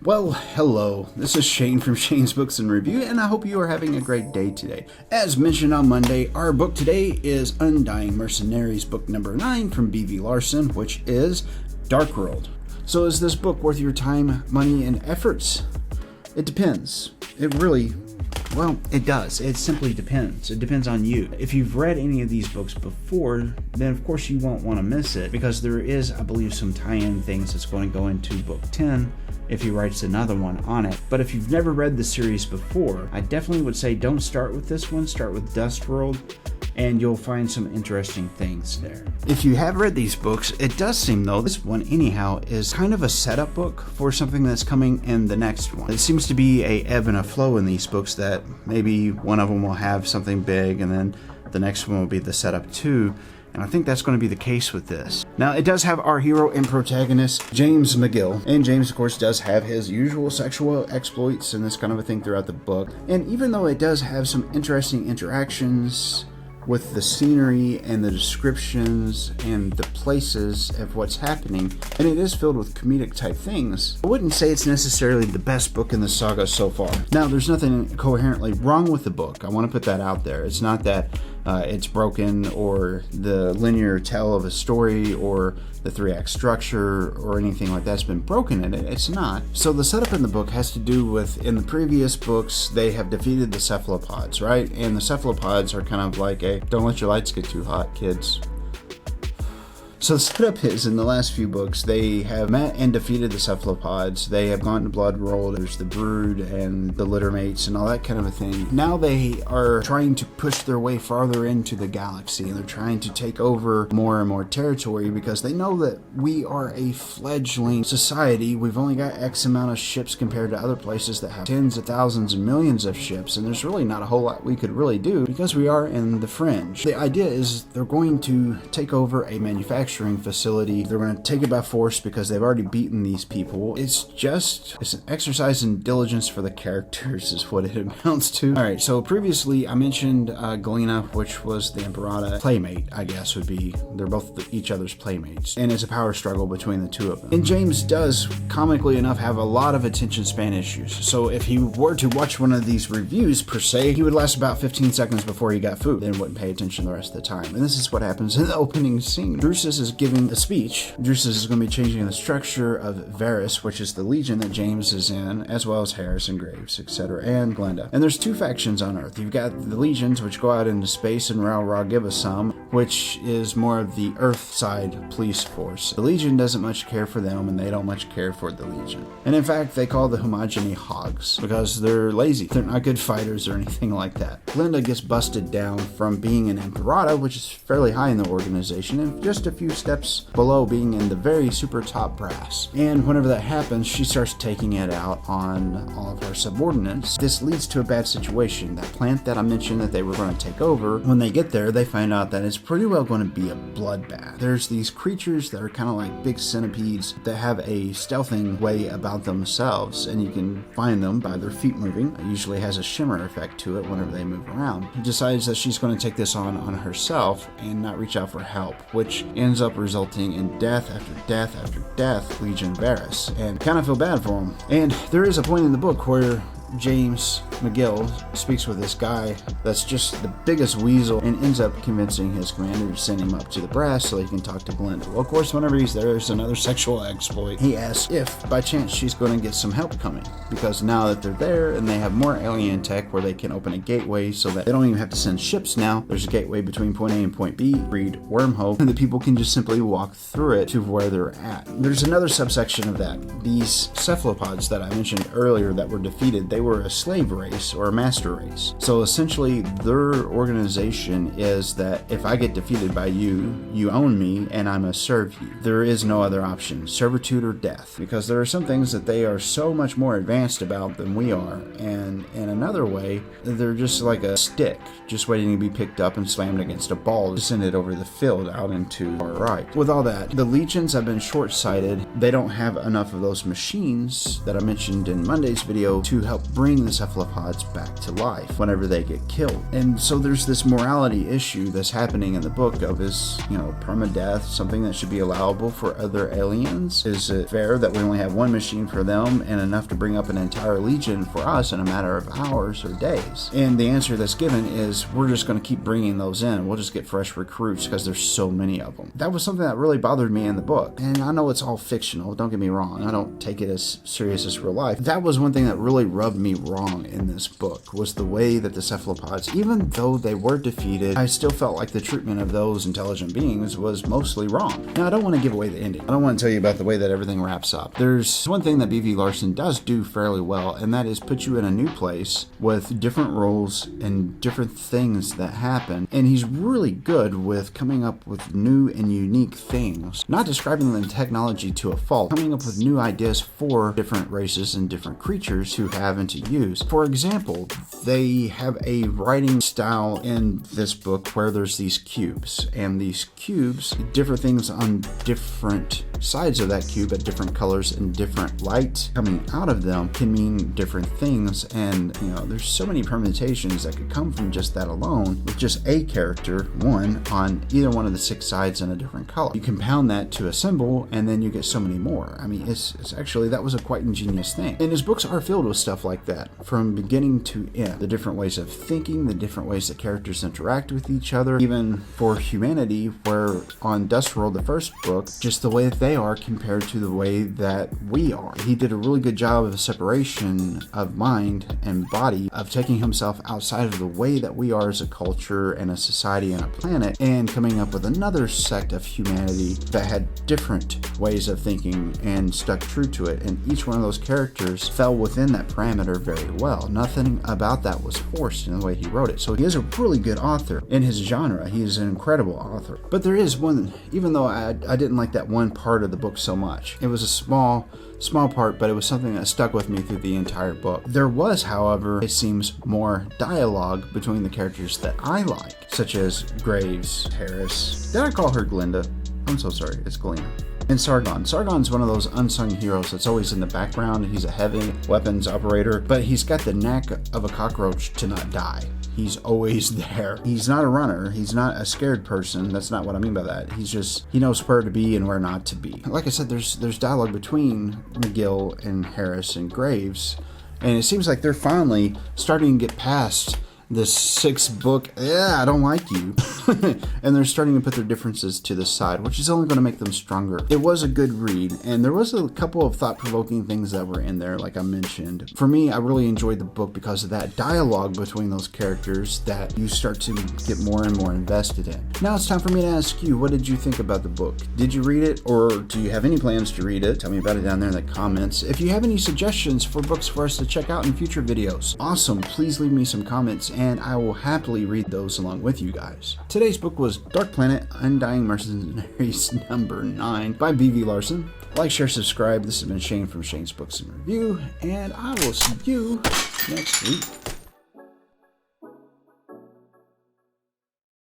Well, hello, this is Shane from Shane's Books and Review, and I hope you are having a great day today. As mentioned on Monday, our book today is Undying Mercenaries, book number 9 from V Larson, which is Dark World. So is this book worth your time, money, and efforts? It depends. It does. It simply depends. It depends on you. If you've read any of these books before, then of course you won't want to miss it, because there is, I believe, some tie-in things that's going to go into book 10 if he writes another one on it. But if you've never read the series before, I definitely would say don't start with this one. Start with Dust World, and you'll find some interesting things there. If you have read these books, it does seem, though, this one anyhow is kind of a setup book for something that's coming in the next one. It seems to be a ebb and a flow in these books, that maybe one of them will have something big and then the next one will be the setup too. And I think that's going to be the case with this. Now, it does have our hero and protagonist, James Mcgill. And James, of course, does have his usual sexual exploits and this kind of a thing throughout the book. And even though it does have some interesting interactions with the scenery and the descriptions and the places of what's happening, and it is filled with comedic type things, I wouldn't say it's necessarily the best book in the saga so far. Now, there's nothing coherently wrong with the book. I want to put that out there. It's not that it's broken, or the linear tell of a story, or the 3-act structure, or anything like that's been broken in it. It's not. So the setup in the book has to do with, in the previous books, they have defeated the cephalopods, right? And the cephalopods are kind of like a, don't let your lights get too hot, kids. So the setup is, in the last few books, they have met and defeated the cephalopods. They have gone to Blood World. There's the Brood and the Littermates and all that kind of a thing. Now they are trying to push their way farther into the galaxy, and they're trying to take over more and more territory, because they know that we are a fledgling society. We've only got X amount of ships compared to other places that have tens of thousands and millions of ships, and there's really not a whole lot we could really do, because we are in the fringe. The idea is they're going to take over a manufacturing facility. They're going to take it by force because they've already beaten these people. It's an exercise in diligence for the characters is what it amounts to. Alright, so previously I mentioned Galena, which was the Emperata playmate, I guess would be. They're both each other's playmates, and it's a power struggle between the two of them. And James does, comically enough, have a lot of attention span issues. So if he were to watch one of these reviews per se, he would last about 15 seconds before he got food and wouldn't pay attention the rest of the time. And this is what happens in the opening scene. Drusus is giving a speech. Drusus is going to be changing the structure of Varys, which is the legion that James is in, as well as Harris and Graves, etc., and Glenda. And there's two factions on Earth. You've got the legions, which go out into space and rah give us some, which is more of the Earth side police force. The legion doesn't much care for them, and they don't much care for the legion. And in fact, they call the homogeny hogs, because they're lazy. They're not good fighters or anything like that. Glenda gets busted down from being an Emperata, which is fairly high in the organization, and just a few steps below being in the very super top brass. And whenever that happens, she starts taking it out on all of her subordinates. This leads to a bad situation. That plant that I mentioned that they were going to take over, when they get there, they find out that it's pretty well going to be a bloodbath. There's these creatures that are kind of like big centipedes that have a stealthing way about themselves, and you can find them by their feet moving. It usually has a shimmer effect to it whenever they move around. She decides that she's going to take this on herself and not reach out for help, which ends up resulting in death after death after death, Legion Varys, and kind of feel bad for him. And there is a point in the book where James Mcgill speaks with this guy that's just the biggest weasel, and ends up convincing his commander to send him up to the brass so he can talk to Glenda. Well, of course, whenever he's there, there's another sexual exploit. He asks if, by chance, she's going to get some help coming, because now that they're there and they have more alien tech where they can open a gateway so that they don't even have to send ships now. There's a gateway between point A and point B, read wormhole, and the people can just simply walk through it to where they're at. There's another subsection of that. These cephalopods that I mentioned earlier that were defeated, they were a slave race or a master race. So essentially their organization is that if I get defeated by you, you own me and I must serve you. There is no other option, servitude or death, because there are some things that they are so much more advanced about than we are, and in another way they're just like a stick just waiting to be picked up and slammed against a ball to send it over the field out into our right. With all that, the legions have been short-sighted. They don't have enough of those machines that I mentioned in Monday's video to help bring the cephalopods back to life whenever they get killed. And so there's this morality issue that's happening in the book of, is, permadeath something that should be allowable for other aliens? Is it fair that we only have one machine for them and enough to bring up an entire legion for us in a matter of hours or days? And the answer that's given is, we're just going to keep bringing those in. We'll just get fresh recruits because there's so many of them. That was something that really bothered me in the book. And I know it's all fictional, don't get me wrong. I don't take it as serious as real life. That was one thing that really rubbed me wrong in this book, was the way that the cephalopods, even though they were defeated, I still felt like the treatment of those intelligent beings was mostly wrong. Now, I don't want to give away the ending. I don't want to tell you about the way that everything wraps up. There's one thing that V Larson does do fairly well, and that is put you in a new place with different rules and different things that happen. And he's really good with coming up with new and unique things, not describing the technology to a fault, coming up with new ideas for different races and different creatures to have and to use. For example, they have a writing style in this book where there's these cubes, and these cubes, different things on different sides of that cube at different colors and different light coming out of them can mean different things. And there's so many permutations that could come from just that alone, with just a character, one, on either one of the 6 sides in a different color. You compound that to a symbol, and then you get so many more. I mean, it's actually, that was a quite ingenious thing. And his books are filled with stuff like that, from beginning to end. The different ways of thinking, the different ways that characters interact with each other, even for humanity, where on Dustworld, the first book, just the way that they are compared to the way that we are. He did a really good job of separation of mind and body, of taking himself outside of the way that we are as a culture and a society and a planet, and coming up with another sect of humanity that had different ways of thinking and stuck true to it. And each one of those characters fell within that parameter very well. Nothing about that was forced in the way he wrote it. So he is a really good author in his genre. He is an incredible author. But there is one, even though I didn't like that one part of the book so much. It was a small part, but it was something that stuck with me through the entire book. There was, however, it seems, more dialogue between the characters that I like, such as Graves, Harris. Did I call her Glinda? I'm so sorry, it's Galena. And Sargon. Sargon's one of those unsung heroes that's always in the background. He's a heavy weapons operator, but he's got the knack of a cockroach to not die. He's always there. He's not a runner. He's not a scared person. That's not what I mean by that. He knows where to be and where not to be. Like I said, there's dialogue between Mcgill and Harris and Graves, and it seems like they're finally starting to get past this 6th book, I don't like you. And they're starting to put their differences to the side, which is only going to make them stronger. It was a good read, and there was a couple of thought-provoking things that were in there, like I mentioned. For me, I really enjoyed the book because of that dialogue between those characters that you start to get more and more invested in. Now it's time for me to ask you, what did you think about the book? Did you read it, or do you have any plans to read it? Tell me about it down there in the comments. If you have any suggestions for books for us to check out in future videos, awesome, please leave me some comments, and I will happily read those along with you guys. Today's book was Dark Planet: Undying Mercenaries number 9 by V Larson. Like, share, subscribe. This has been Shane from Shane's Books and Review, and I will see you next week.